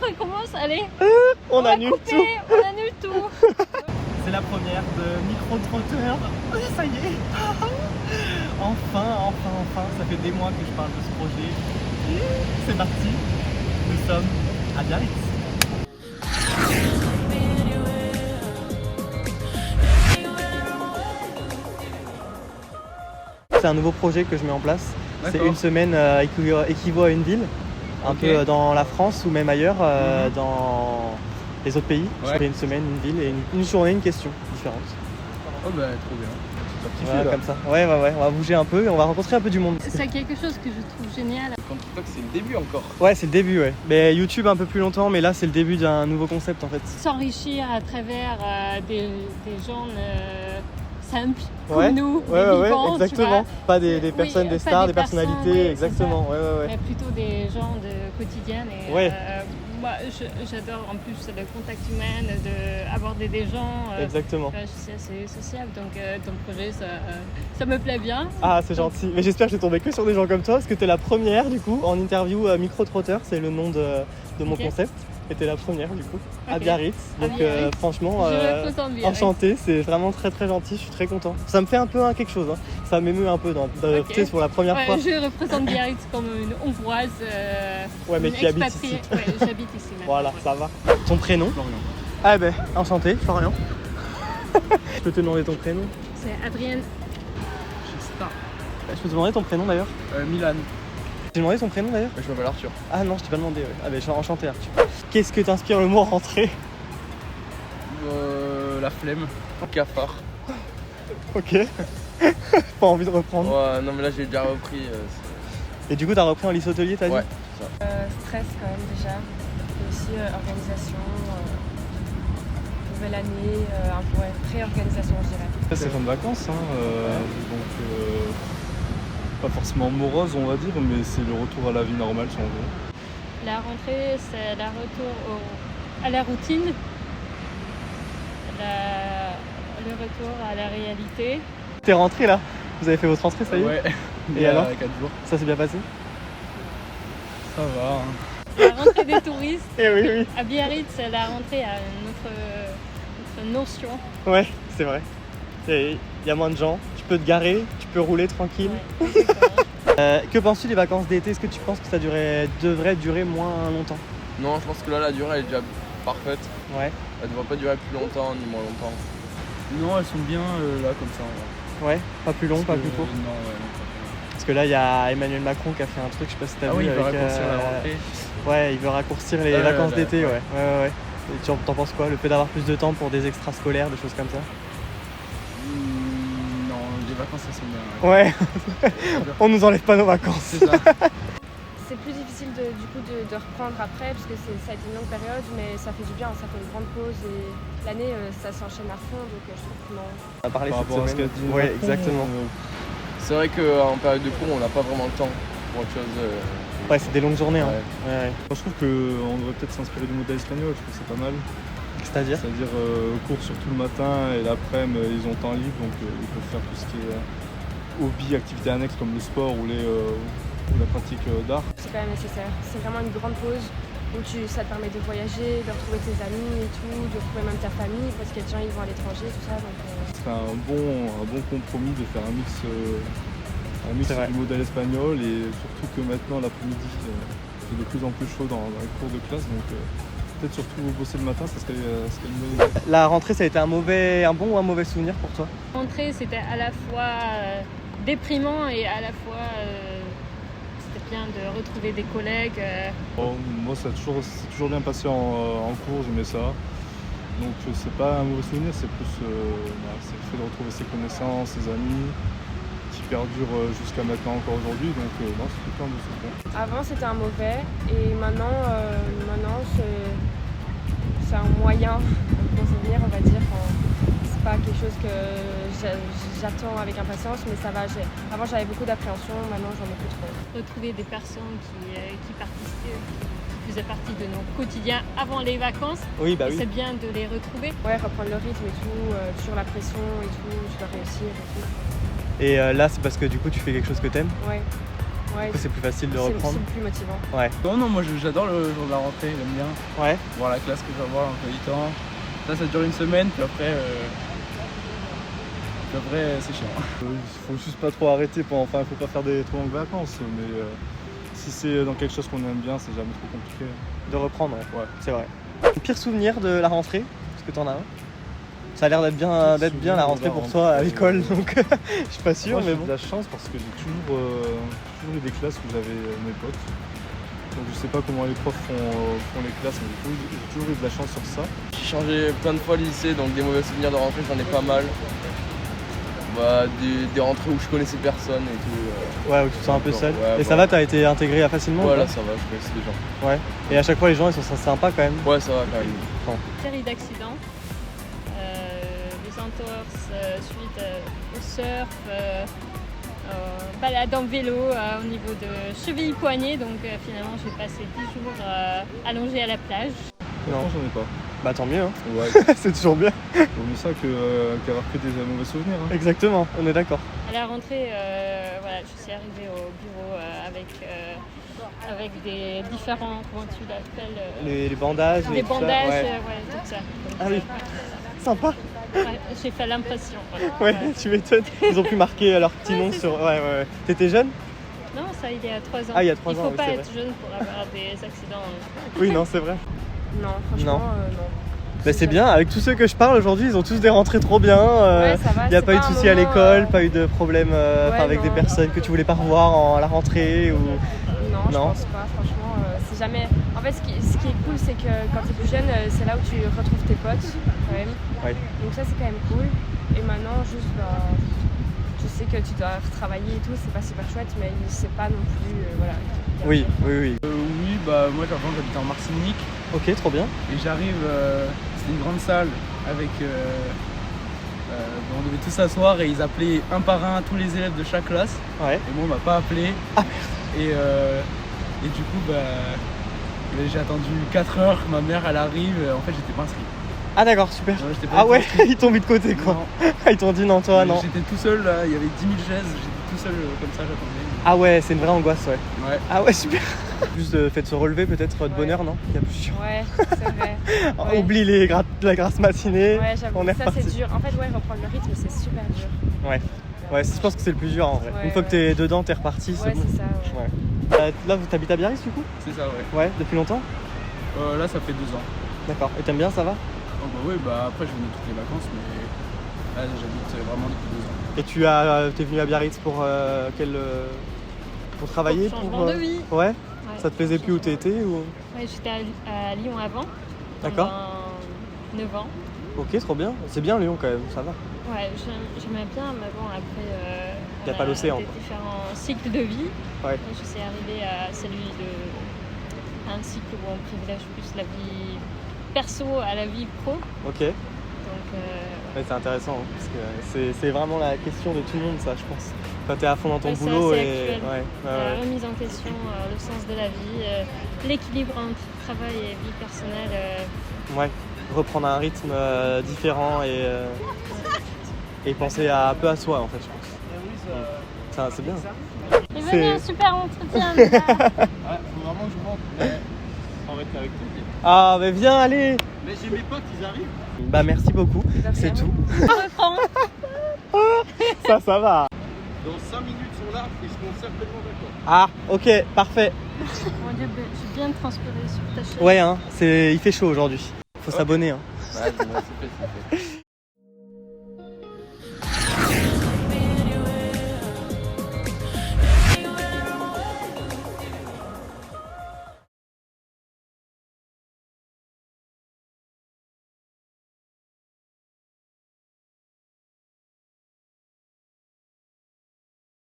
recommence, allez. On annule tout. On annule tout. C'est la première de micro-trotteur. Ça y est. Enfin, ça fait des mois que je parle de ce projet. C'est parti. Nous sommes à Biarritz. C'est un nouveau projet que je mets en place. C'est une semaine équivaut à une ville, un peu dans la France ou même ailleurs, dans les autres pays. Je fais une semaine, une ville et une journée, une question différente. Oh bah trop bien. Voilà, comme ça. Ouais, on va bouger un peu et on va rencontrer un peu du monde. C'est quelque chose que je trouve génial. Quand TikTok c'est le début encore. Ouais, c'est le début, ouais. Mais YouTube un peu plus longtemps, mais là c'est le début d'un nouveau concept en fait. S'enrichir à travers des gens simples comme nous, des vivants, exactement. Pas des personnes, des stars, des personnes, personnalités, exactement. Mais plutôt des gens de quotidien. Et, moi, j'adore en plus le contact humain, d'aborder des gens. Exactement. Je suis assez sociable, donc ton projet, ça me plaît bien. Ah, c'est gentil. Mais j'espère que je vais tomber que sur des gens comme toi, parce que tu es la première du coup en interview Micro-trotteur, c'est le nom de mon concept. Et t'es la première du coup, à Biarritz. Donc franchement, enchanté, c'est vraiment très très gentil, je suis très content. Ça me fait un peu quelque chose, ça m'émeut un peu tu sais, pour la première fois. Je représente Biarritz comme une Hongroise, mais qui habite ici. Ouais, j'habite ici maintenant. Voilà, ça va. Ton prénom? Florian. Ah ben, enchanté, Florian. Je peux te demander ton prénom? C'est Adrienne. Je peux te demander ton prénom d'ailleurs? Milan. J'ai demandé ton prénom d'ailleurs? Je m'appelle Arthur. Ah non, je t'ai pas demandé, ouais. Ah ben, je suis enchanté Arthur. Qu'est-ce que t'inspire le mot rentrée? La flemme. Cafard. Ok. Pas envie de reprendre. Ouais, non mais là j'ai déjà repris. Et du coup t'as repris en lycée hôtelier, t'as dit? Ouais. Stress quand même déjà. Et aussi organisation, nouvelle année, un peu pré-organisation je dirais. C'est fin de vacances, donc pas forcément morose on va dire, mais c'est le retour à la vie normale si on veut. La rentrée, c'est le retour à la routine, le retour à la réalité. T'es rentré là? Vous avez fait votre rentrée, ça y est? Ouais. Et alors? 4 jours. Ça s'est bien passé? Ça va. La rentrée des touristes. Eh oui. À Biarritz, c'est la rentrée à notre notion. Ouais, c'est vrai. Il y a moins de gens, tu peux te garer, tu peux rouler tranquille. Ouais, que penses-tu des vacances d'été? Est-ce que tu penses que ça devrait durer moins longtemps? Non, je pense que là la durée elle est déjà parfaite. Ouais. Elle devrait pas durer plus longtemps ni moins longtemps. Non, elles sont bien là comme ça. Ouais, pas plus long, pas plus court. Non, Parce que là, il y a Emmanuel Macron qui a fait un truc, je sais pas si t'as vu. Il veut raccourcir la rentrée. Ouais, il veut raccourcir les vacances d'été, ouais. Et t'en penses quoi? Le fait d'avoir plus de temps pour des extrascolaires, des choses comme ça? Non, les vacances ça sont bien. Ouais, on nous enlève pas nos vacances. C'est ça. C'est plus difficile de reprendre après parce que ça a été une longue période, mais ça fait du bien, ça fait une grande pause et l'année ça s'enchaîne à fond, donc je trouve que non. On a parlé Par cette rapport à ce semaine. qu'a dit Ouais, Macron, exactement. C'est vrai qu'en période de cours on n'a pas vraiment le temps pour autre chose. Ouais, c'est des longues journées. Ouais. Ouais. Moi, je trouve qu'on devrait peut-être s'inspirer du modèle espagnol, je trouve que c'est pas mal. C'est-à-dire? C'est-à-dire cours surtout le matin et l'après-midi ils ont temps libre, donc ils peuvent faire tout ce qui est hobby, activités annexes comme le sport ou la pratique d'art. C'est quand même nécessaire. C'est vraiment une grande pause où ça te permet de voyager, de retrouver tes amis et tout, de retrouver même ta famille parce qu'il y a des gens ils vont à l'étranger, tout ça. Donc, Ce serait un bon compromis de faire un mix du modèle espagnol et surtout que maintenant l'après-midi c'est de plus en plus chaud dans les cours de classe, donc peut-être surtout bosser le matin, ça serait une bonne idée. La rentrée, ça a été un bon ou un mauvais souvenir pour toi? La rentrée, c'était à la fois déprimant et à la fois c'était bien de retrouver des collègues. Moi, c'est toujours bien passé en cours, j'aimais ça. Donc c'est pas un mauvais souvenir, c'est plus c'est le fait de retrouver ses connaissances, ses amis, qui perdurent jusqu'à maintenant encore aujourd'hui. Donc non, c'est plutôt un bon souvenir. avant c'était un mauvais et maintenant c'est un moyen bon souvenir, on va dire. C'est pas quelque chose que j'attends avec impatience, mais ça va. Avant j'avais beaucoup d'appréhension, maintenant j'en ai plus trop. Retrouver des personnes qui participaient, qui faisaient partie de nos quotidiens avant les vacances. Oui, bah oui. C'est bien de les retrouver. Ouais, reprendre le rythme et tout, sur la pression et tout, tu dois réussir et tout. Et là, c'est parce que du coup, tu fais quelque chose que t'aimes? Ouais. Ouais, C'est plus facile de reprendre. C'est plus motivant. Ouais. Non, moi j'adore le jour de la rentrée, j'aime bien. Ouais. Voir la classe que je vais avoir, l'emploi du temps. Ça dure une semaine, puis après c'est chiant. Il faut juste pas trop arrêter, faut pas faire des trop longues vacances, mais si c'est dans quelque chose qu'on aime bien, c'est jamais trop compliqué. De reprendre, Ouais. c'est vrai. Le pire souvenir de la rentrée, est-ce que t'en as un? Ça a l'air d'être bien la rentrée pour toi à l'école, donc je suis pas sûr, Moi, mais j'ai bon. de la chance parce que j'ai toujours eu des classes où j'avais mes potes. Donc je sais pas comment les profs font les classes, mais du coup j'ai toujours eu de la chance sur ça. J'ai changé plein de fois le lycée, donc des mauvais souvenirs de rentrée, j'en ai pas mal. Bah, des rentrées où je connaissais personne et tout. Ouais, où tu te sens un peu seul. Ouais, et ça va, t'as été intégré facilement? Ouais, ou là pas ça va, je connaissais des gens. Ouais. Et à chaque fois, les gens, ils sont sympas quand même. Ouais, ça va quand même. Série d'accidents, des entorses suite au surf, balade en vélo au niveau de cheville-poignet, donc finalement j'ai passé 10 jours allongé à la plage. Non. J'en ai pas. Bah tant mieux, hein. Ouais, C'est toujours bien. vaut mieux ça qu'avoir que des mauvais souvenirs. Hein. Exactement, on est d'accord. À la rentrée, voilà, je suis arrivée au bureau avec des différents, comment tu l'appelles Les bandages. des et tout ça, bandages, ouais. tout ça. Donc, Ah oui, sympa. ouais, j'ai fait l'impression. Voilà. Ouais, tu m'étonnes. Ils ont pu marquer leur petit nom sur. Ouais. T'étais jeune? Non, ça il y a 3 ans. Ah, il y a 3 ans, Il faut oui, pas c'est être jeune pour avoir des accidents. Oui, non, c'est vrai. Non, franchement, non. Bah c'est bien, avec tous ceux que je parle aujourd'hui, ils ont tous des rentrées trop bien. Ouais, ça va. Il n'y a c'est pas eu de un soucis à moment, l'école, pas eu de problème avec non. des personnes que tu voulais pas revoir à la rentrée ou. Non, je pense pas, franchement. C'est jamais. En fait, ce qui est cool, c'est que quand tu es plus jeune, c'est là où tu retrouves tes potes, quand même. Ouais. Donc, ça, c'est quand même cool. Et maintenant, juste, tu sais que tu dois travailler et tout, c'est pas super chouette, mais c'est pas non plus. Voilà. Oui. Oui, bah moi avant j'habitais en Martinique Ok, trop bien. et j'arrive, c'était une grande salle avec. On devait tous s'asseoir et ils appelaient un par un tous les élèves de chaque classe. Ouais. Et moi on m'a pas appelé. Et du coup j'ai attendu 4 heures que ma mère elle arrive, en fait j'étais pas inscrit. Ah d'accord, super. Ouais, j'étais pas Ah ouais, inscrit. ils t'ont mis de côté quoi. Non. Ils t'ont dit non, toi non. J'étais tout seul là, il y avait 10 000 chaises, j'étais tout seul comme ça, j'attendais. Ah ouais, c'est une vraie angoisse, ouais. Ouais. Ah ouais, super. Plus de fait de se relever peut-être de bonheur, non? Il y a plus sûr. Ouais, c'est vrai. Ouais. Oublie la grasse matinée. Ouais, j'avoue, On est ça reparti. c'est dur. En fait, ouais, reprendre le rythme, c'est super dur. Ouais, je pense que c'est le plus dur en vrai. Ouais, Une fois que t'es dedans, t'es reparti, c'est Ouais, bon. c'est ça. Ouais. Ouais. Là, t'habites à Biarritz du coup? C'est ça, ouais. Ouais, depuis longtemps? Là ça fait 2 ans. D'accord. Et t'aimes bien, ça va? Oh bah oui, bah après je venais toutes les vacances, mais là j'habite vraiment depuis 2 ans. Et t'es venu à Biarritz pour pour travailler? Pour changement de vie. Ouais. Ouais, Ça te plaisait plus où t'étais ou? Ouais, j'étais à Lyon avant. D'accord. Pendant 9 ans. Ok, trop bien. C'est bien Lyon quand même, ça va. Ouais, j'aimais bien, mais bon, après, Y a pas l'océan, des quoi. différents cycles de vie. Ouais. Donc, je suis arrivée à un cycle où on privilège plus la vie perso à la vie pro. Donc, Ok. Ouais, c'est intéressant hein, parce que c'est vraiment la question de tout le monde, ça, je pense. Quand t'es à fond dans ton Ouais, c'est boulot assez et actuel. La ouais. remise en question, le sens de la vie, l'équilibre entre travail et vie personnelle. Ouais, reprendre un rythme différent et penser un peu à soi en fait, je pense. Ça, c'est bien. Et C'est- venez, un super entretien. Ouais, faut vraiment que je rentre, mais on va être avec toi. Ah, mais viens, allez. Mais j'ai mes potes, ils arrivent. Bah merci beaucoup, c'est tout. On reprend. Ça va. Dans 5 minutes sur l'arbre, ils seront certainement d'accord. Ah, ok, parfait. Mon Dieu, j'ai bien transpiré sur ta chaise. Ouais, hein, il fait chaud aujourd'hui. Faut s'abonner. Hein. Ouais, c'est fait.